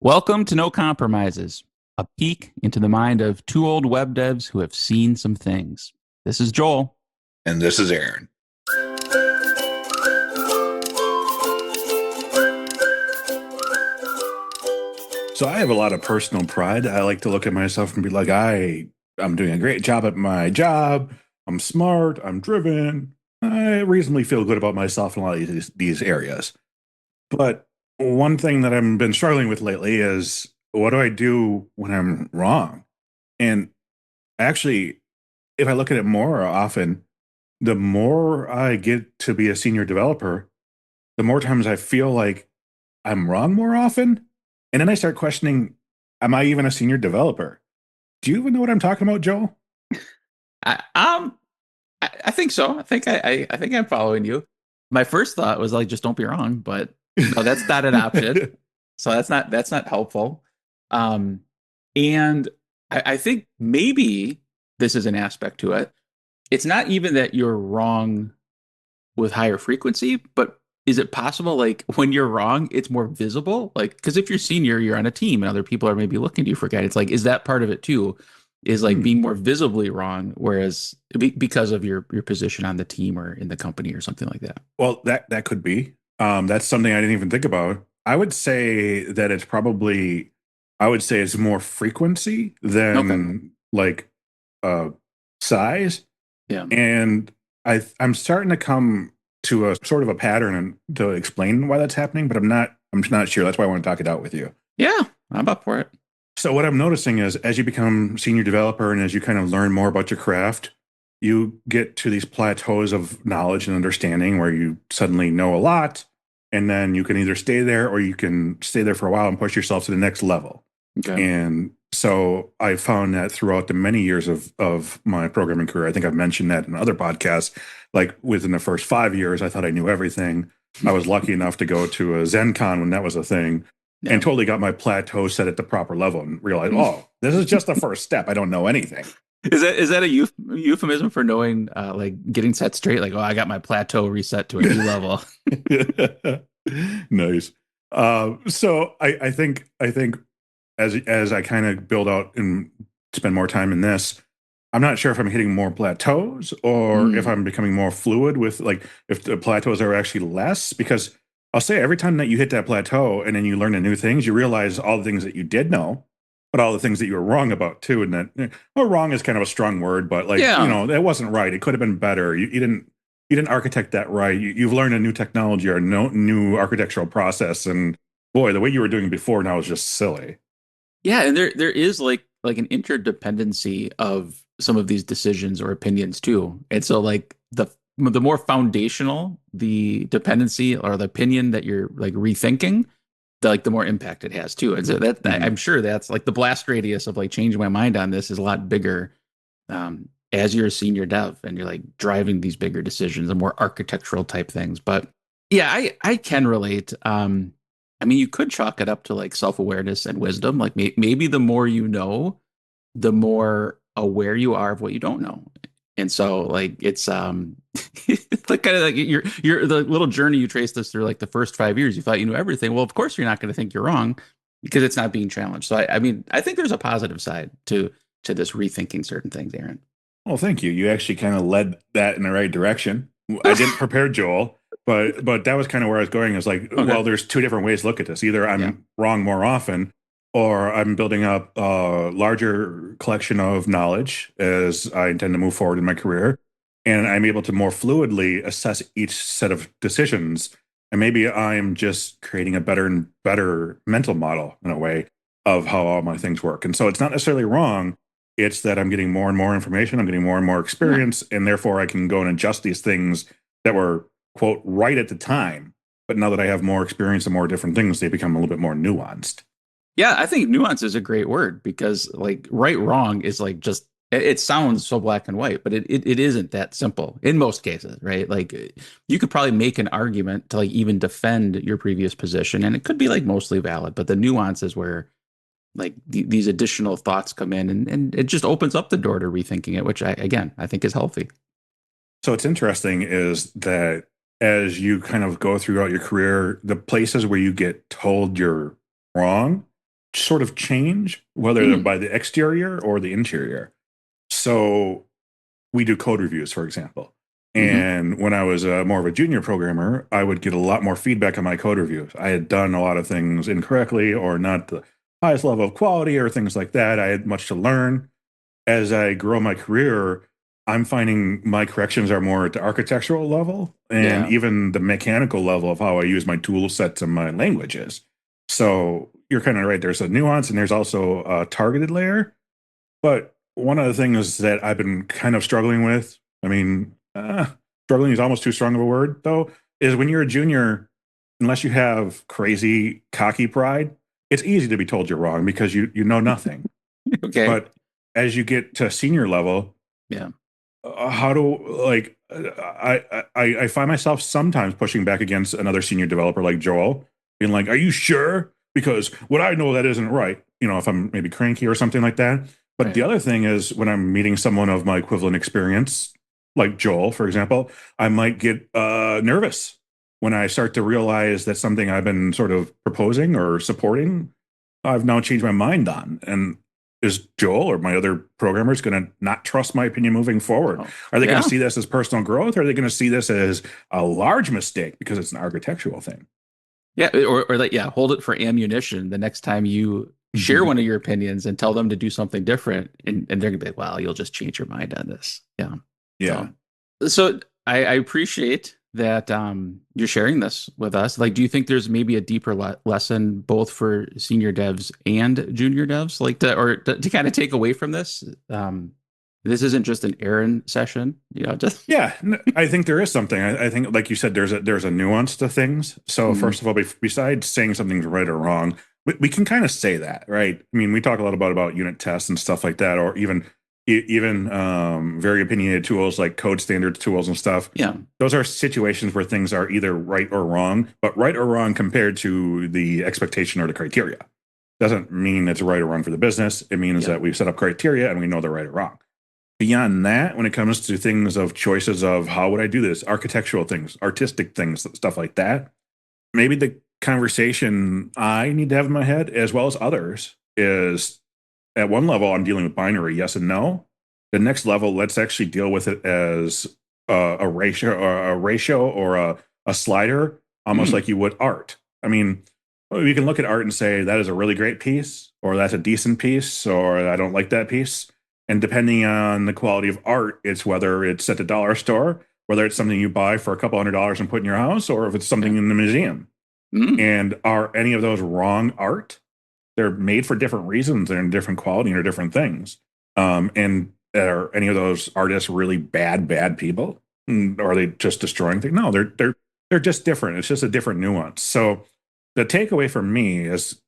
Welcome to No Compromises, a peek into the mind of two old web devs who have seen some things. This is Joel. And this is Aaron. So I have a lot of personal pride. I like to look at myself and be like, I'm doing a great job at my job. I'm smart. I'm driven. I reasonably feel good about myself in a lot of these areas. But one thing that I've been struggling with lately is what do I do when I'm wrong? And actually, if I look at it more often, the more I get to be a senior developer, the more times I feel like I'm wrong more often. And then I start questioning, am I even a senior developer? Do you even know what I'm talking about, Joel? I, um, I think so. I think I'm following you. My first thought was like, just don't be wrong, but no, that's not an option. So that's not helpful. Um, and I think maybe this is an aspect to it. It's not even that you're wrong with higher frequency, but is it possible like when you're wrong, it's more visible? Like, because if you're senior, you're on a team and other people are maybe looking to you for guidance. Like, is that part of it too? Is like Hmm. being more visibly wrong, whereas because of your position on the team or in the company or something like that. Well, that could be. That's something I didn't even think about. I would say that I would say it's more frequency Okay. than like uh, size. Yeah. And I'm starting to come to a sort of a pattern and to explain why that's happening, but I'm not sure. That's why I want to talk it out with you. Yeah. I'm up for it. So what I'm noticing is as you become senior developer and as you kind of learn more about your craft, you get to these plateaus of knowledge and understanding where you suddenly know a lot, and then you can either stay there or you can stay there for a while and push yourself to the next level. Okay. And so I found that throughout the many years of my programming career, I think I've mentioned that in other podcasts, like within the first 5 years, I thought I knew everything. I was lucky enough to go to a Zen Con when that was a thing and Yeah. totally got my plateau set at the proper level and realized, oh, this is just the first step. I don't know anything. Is that a euphemism for knowing like getting set straight? Like, oh, I got my plateau reset to a new level. Nice. So I think as I kind of build out and spend more time in this, I'm not sure if I'm hitting more plateaus or if Mm. I'm becoming more fluid with like if the plateaus are actually less. Because I'll say every time that you hit that plateau and then you learn the new things, you realize all the things that you did know, but all the things that you were wrong about too. And that, well, wrong is kind of a strong word, but like, Yeah. that wasn't right. It could have been better. You didn't architect that right. You've learned a new technology or no new architectural process, and boy, the way you were doing before now is just silly. Yeah, and there is like an interdependency of some of these decisions or opinions too. And so like the more foundational the dependency or the opinion that you're like rethinking, the more impact it has too. And so that Mhm. I'm sure that's like the blast radius of like changing my mind on this is a lot bigger as you're a senior dev and you're like driving these bigger decisions and more architectural type things. But yeah, I can relate. I mean, you could chalk it up to like self-awareness and wisdom. Like maybe the more you know, the more aware you are of what you don't know. And so like it's it's like kind of like your the little journey you traced us through like the first 5 years, you thought you knew everything. Well, of course you're not going to think you're wrong because it's not being challenged. So I mean, I think there's a positive side to this rethinking certain things, Aaron. Well, thank you. You actually kind of led that in the right direction. I didn't prepare Joel, but that was kind of where I was going. Is like, Okay. well, there's two different ways to look at this. Either Yeah. I'm wrong more often, or I'm building up a larger collection of knowledge as I intend to move forward in my career, and I'm able to more fluidly assess each set of decisions. And maybe I'm just creating a better and better mental model in a way of how all my things work. And so it's not necessarily wrong, it's that I'm getting more and more information, I'm getting more and more Yeah. experience, and therefore I can go and adjust these things that were, quote, right at the time. But now that I have more experience and more different things, they become a little bit more nuanced. Yeah, I think nuance is a great word because like right wrong is like just it sounds so black and white, but it isn't that simple in most cases, right? Like you could probably make an argument to like even defend your previous position and it could be like mostly valid, but the nuance is where like these additional thoughts come in and it just opens up the door to rethinking it, which I think is healthy. So what's interesting is that as you kind of go throughout your career, the places where you get told you're wrong sort of change, whether they're Mm, by the exterior or the interior. So we do code reviews, for example. hmm. And when I was more of a junior programmer, I would get a lot more feedback on my code reviews. I had done a lot of things incorrectly or not the highest level of quality or things like that. I had much to learn. As I grow my career, I'm finding my corrections are more at the architectural level and Yeah. even the mechanical level of how I use my tool sets and my languages. So you're kind of right. There's a nuance and there's also a targeted layer. But one of the things that I've been kind of struggling with, I mean, struggling is almost too strong of a word, though, is when you're a junior, unless you have crazy cocky pride, it's easy to be told you're wrong because you know nothing. Okay. But as you get to senior level, Yeah. how do like I find myself sometimes pushing back against another senior developer like Joel, being like, "Are you sure? Because what I know that isn't right." You know, if I'm maybe cranky or something like that. But Right. the other thing is when I'm meeting someone of my equivalent experience, like Joel, for example, I might get nervous when I start to realize that something I've been sort of proposing or supporting, I've now changed my mind on. And is Joel or my other programmers going to not trust my opinion moving forward? Oh, Are they going to yeah. see this as personal growth? Or are they going to see this as a large mistake because it's an architectural thing? Yeah. Or like, yeah, hold it for ammunition the next time you share one of your opinions and tell them to do something different. And they're gonna be like, well, you'll just change your mind on this. Yeah. Yeah. So, so I appreciate that you're sharing this with us. Like, do you think there's maybe a deeper lesson both for senior devs and junior devs, like to kind of take away from this? This isn't just an Aaron session, just Yeah, I think there is something. I think, like you said, there's a nuance to things. So mm, first of all, besides saying something's right or wrong, we can kind of say that, right? I mean, we talk a lot about unit tests and stuff like that, or even very opinionated tools like code standards tools and stuff. yeah, Those are situations where things are either right or wrong, but right or wrong compared to the expectation or the criteria. Doesn't mean it's right or wrong for the business. It means yeah, that we've set up criteria and we know they're right or wrong. Beyond that, when it comes to things of choices of how would I do this, architectural things, artistic things, stuff like that, maybe the conversation I need to have in my head, as well as others, is at one level, I'm dealing with binary yes and no. The next level, let's actually deal with it as a ratio or a slider, almost mm, like you would art. I mean, you can look at art and say that is a really great piece, or that's a decent piece, or I don't like that piece. And depending on the quality of art, it's whether it's at the dollar store, whether it's something you buy for a couple $100s and put in your house, or if it's yeah, something in the museum. mm, And are any of those wrong art? They're made for different reasons. They're in different quality and are different things. And are any of those artists really bad people? Or are they just destroying things? No, they're just different. It's just a different nuance. So the takeaway for me as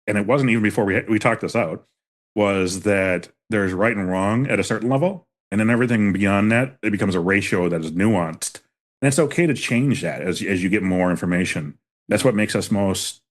and it wasn't even before we talked this out was that there's right and wrong at a certain level, and then everything beyond that it becomes a ratio that is nuanced, and it's okay to change that as you get more information. That's yeah. what makes us most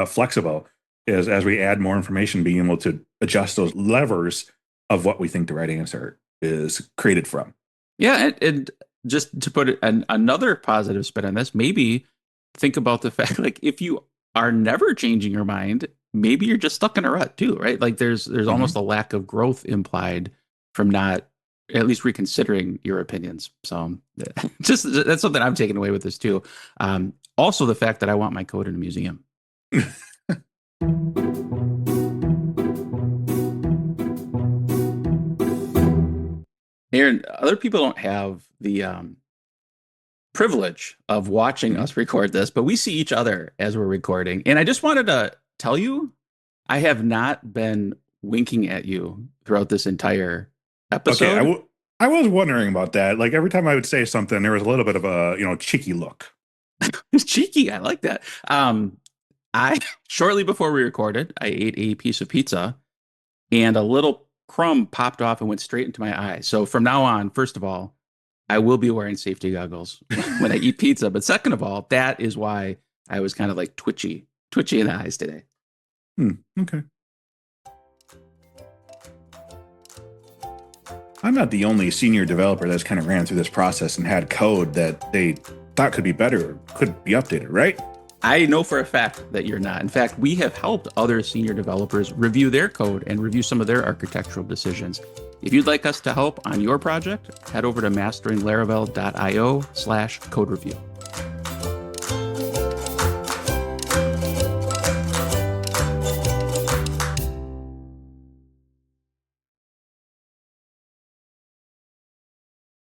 flexible is as we add more information, being able to adjust those levers of what we think the right answer is created from. Yeah, and just to put another positive spin on this, maybe think about the fact like if you are never changing your mind, maybe you're just stuck in a rut too, right? Like there's almost Mhm. a lack of growth implied from not at least reconsidering your opinions. So just that's something I'm taking away with this too. Also the fact that I want my code in a museum. Aaron, other people don't have the privilege of watching Mhm. us record this, but we see each other as we're recording. And I just wanted to tell you, I have not been winking at you throughout this entire Okay, episode. I was wondering about that. Like every time I would say something, there was a little bit of a cheeky look. It's cheeky. I like that. I shortly before we recorded, I ate a piece of pizza and a little crumb popped off and went straight into my eye. So from now on, first of all, I will be wearing safety goggles when I eat pizza. But second of all, that is why I was kind of like twitchy in the eyes today. Okay. I'm not the only senior developer that's kind of ran through this process and had code that they thought could be better, could be updated, right? I know for a fact that you're not. In fact, we have helped other senior developers review their code and review some of their architectural decisions. If you'd like us to help on your project, head over to masteringlaravel.io/code review.